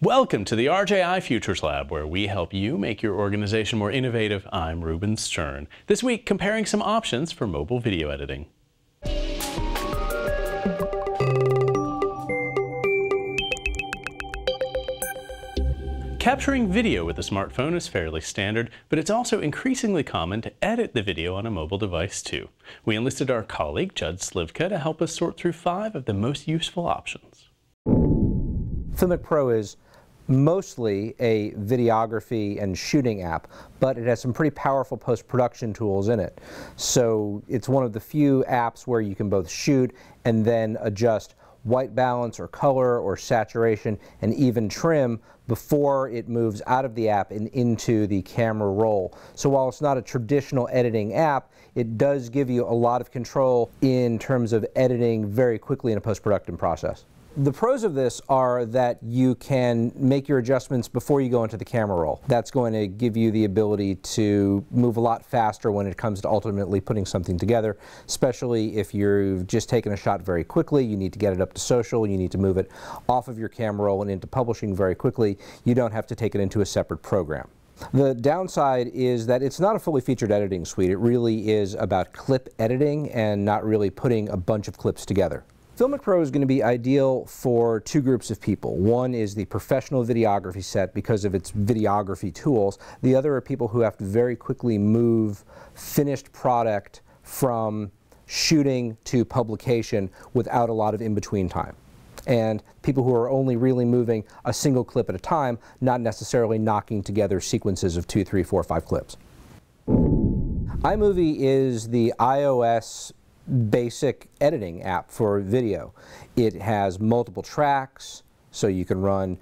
Welcome to the RJI Futures Lab, where we help you make your organization more innovative. I'm Ruben Stern. This week, comparing some options for mobile video editing. Capturing video with a smartphone is fairly standard, but it's also increasingly common to edit the video on a mobile device too. We enlisted our colleague Judd Slivka to help us sort through 5 of the most useful options. Filmic Pro is mostly a videography and shooting app, but it has some pretty powerful post-production tools in it. So it's one of the few apps where you can both shoot and then adjust white balance or color or saturation and even trim before it moves out of the app and into the camera roll. So while it's not a traditional editing app, it does give you a lot of control in terms of editing very quickly in a post-production process. The pros of this are that you can make your adjustments before you go into the camera roll. That's going to give you the ability to move a lot faster when it comes to ultimately putting something together, especially if you've just taken a shot very quickly, you need to get it up to social, you need to move it off of your camera roll and into publishing very quickly. You don't have to take it into a separate program. The downside is that it's not a fully featured editing suite. It really is about clip editing and not really putting a bunch of clips together. Filmic Pro is going to be ideal for 2 groups of people. One is the professional videography set because of its videography tools. The other are people who have to very quickly move finished product from shooting to publication without a lot of in-between time. And people who are only really moving a single clip at a time, not necessarily knocking together sequences of 2, 3, 4, 5 clips. iMovie is the iOS basic editing app for video. It has multiple tracks, so you can run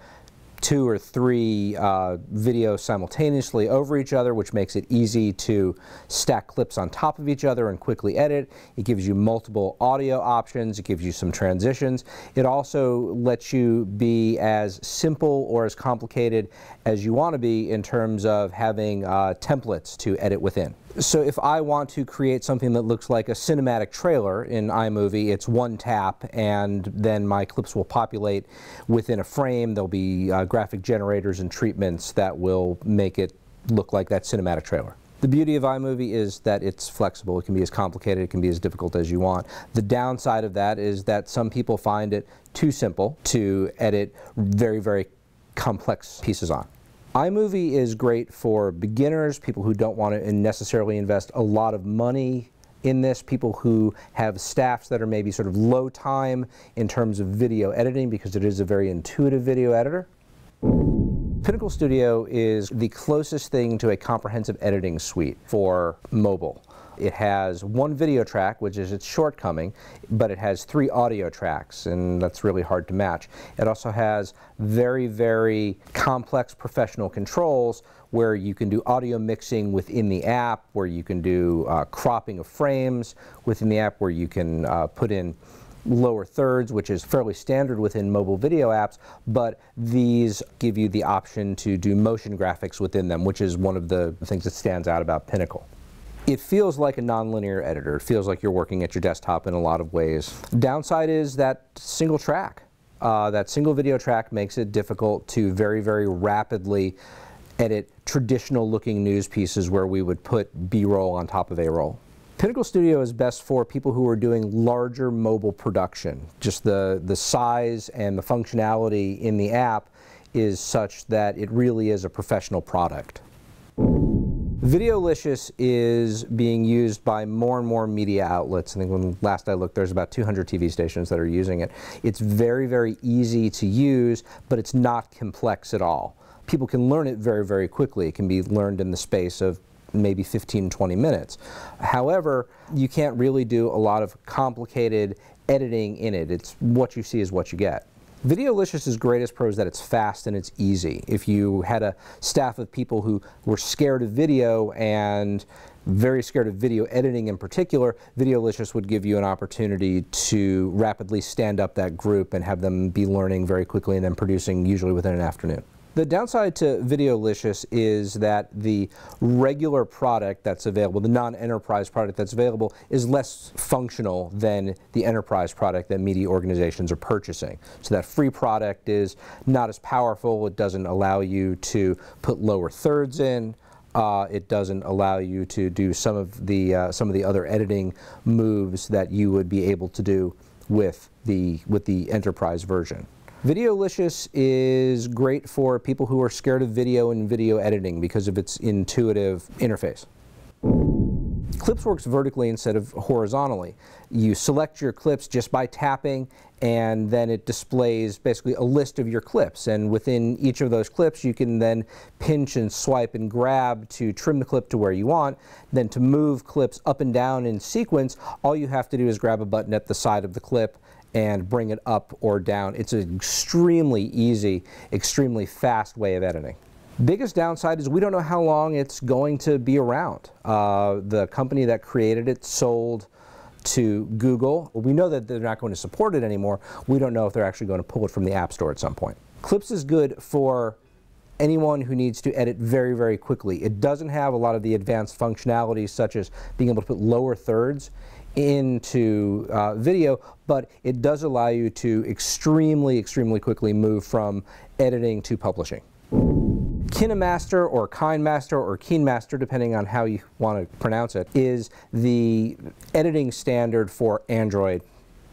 2 or 3 videos simultaneously over each other, which makes it easy to stack clips on top of each other and quickly edit. It gives you multiple audio options. It gives you some transitions. It also lets you be as simple or as complicated as you want to be in terms of having templates to edit within. So if I want to create something that looks like a cinematic trailer in iMovie, it's one tap and then my clips will populate within a frame. There'll be graphic generators and treatments that will make it look like that cinematic trailer. The beauty of iMovie is that it's flexible. It can be as complicated, it can be as difficult as you want. The downside of that is that some people find it too simple to edit very, very complex pieces on. iMovie is great for beginners, people who don't want to necessarily invest a lot of money in this, people who have staffs that are maybe sort of low time in terms of video editing because it is a very intuitive video editor. Pinnacle Studio is the closest thing to a comprehensive editing suite for mobile. It has 1 video track, which is its shortcoming, but it has 3 audio tracks, and that's really hard to match. It also has very, very complex professional controls where you can do audio mixing within the app, where you can do cropping of frames within the app, where you can put in lower thirds, which is fairly standard within mobile video apps, but these give you the option to do motion graphics within them, which is one of the things that stands out about Pinnacle. It feels like a nonlinear editor. It feels like you're working at your desktop in a lot of ways. Downside is that single track. That single video track makes it difficult to very, very rapidly edit traditional looking news pieces where we would put B-roll on top of A-roll. Pinnacle Studio is best for people who are doing larger mobile production. Just the size and the functionality in the app is such that it really is a professional product. Videolicious is being used by more and more media outlets. I think when last I looked, there's about 200 TV stations that are using it. It's very, very easy to use, but it's not complex at all. People can learn it very, very quickly. It can be learned in the space of maybe 15, 20 minutes. However, you can't really do a lot of complicated editing in it. It's what you see is what you get. Videolicious' greatest pro is that it's fast and it's easy. If you had a staff of people who were scared of video and very scared of video editing in particular, Videolicious would give you an opportunity to rapidly stand up that group and have them be learning very quickly and then producing usually within an afternoon. The downside to Videolicious is that the regular product that's available, the non-enterprise product that's available, is less functional than the enterprise product that media organizations are purchasing. So that free product is not as powerful. It doesn't allow you to put lower thirds in. It doesn't allow you to do some of the other editing moves that you would be able to do with the enterprise version. Videolicious is great for people who are scared of video and video editing because of its intuitive interface. Clips works vertically instead of horizontally. You select your clips just by tapping, and then it displays basically a list of your clips, and within each of those clips you can then pinch and swipe and grab to trim the clip to where you want. Then to move clips up and down in sequence, all you have to do is grab a button at the side of the clip and bring it up or down. It's an extremely easy, extremely fast way of editing. Biggest downside is we don't know how long it's going to be around. The company that created it sold to Google. We know that they're not going to support it anymore. We don't know if they're actually going to pull it from the App Store at some point. Clips is good for anyone who needs to edit very, very quickly. It doesn't have a lot of the advanced functionalities such as being able to put lower thirds into video, but it does allow you to extremely quickly move from editing to publishing. Kinemaster or Kinemaster or Kinemaster, depending on how you want to pronounce it, is the editing standard for Android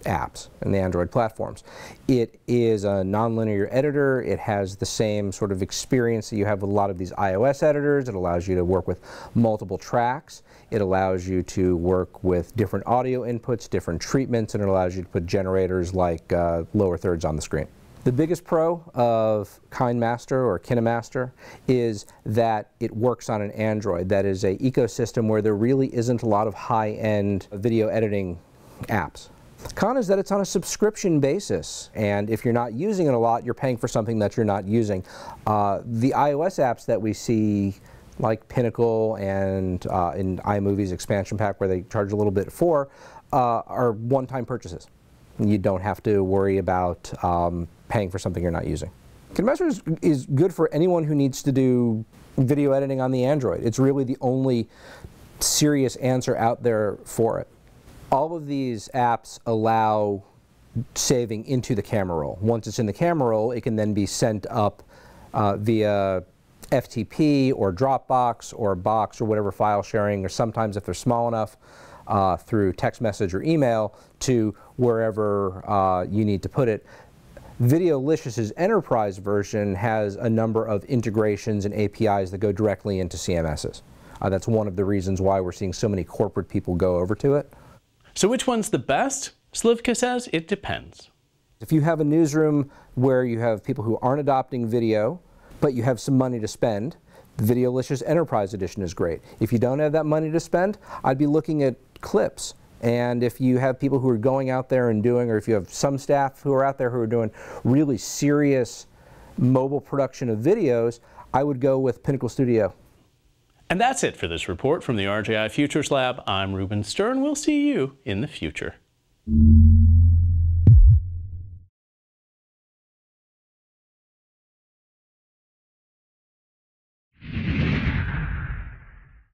apps and the Android platforms. It is a nonlinear editor. It has the same sort of experience that you have with a lot of these iOS editors. It allows you to work with multiple tracks. It allows you to work with different audio inputs, different treatments, and it allows you to put generators like lower thirds on the screen. The biggest pro of Kinemaster or Kinemaster is that it works on an Android. That is an ecosystem where there really isn't a lot of high-end video editing apps. Con is that it's on a subscription basis, and if you're not using it a lot, you're paying for something that you're not using. The iOS apps that we see, like Pinnacle and in iMovie's expansion pack where they charge a little bit for, are one-time purchases. You don't have to worry about paying for something you're not using. Kinemaster is good for anyone who needs to do video editing on the Android. It's really the only serious answer out there for it. All of these apps allow saving into the camera roll. Once it's in the camera roll, it can then be sent up via FTP or Dropbox or Box or whatever file sharing, or sometimes if they're small enough, through text message or email to wherever you need to put it. Videolicious's enterprise version has a number of integrations and APIs that go directly into CMSs. That's one of the reasons why we're seeing so many corporate people go over to it. So which one's the best? Slivka says it depends. If you have a newsroom where you have people who aren't adopting video, but you have some money to spend, the Videolicious Enterprise Edition is great. If you don't have that money to spend, I'd be looking at clips. And if you have people who are going out there and doing, or if you have some staff who are out there who are doing really serious mobile production of videos, I would go with Pinnacle Studio. And that's it for this report from the RJI Futures Lab. I'm Ruben Stern. We'll see you in the future.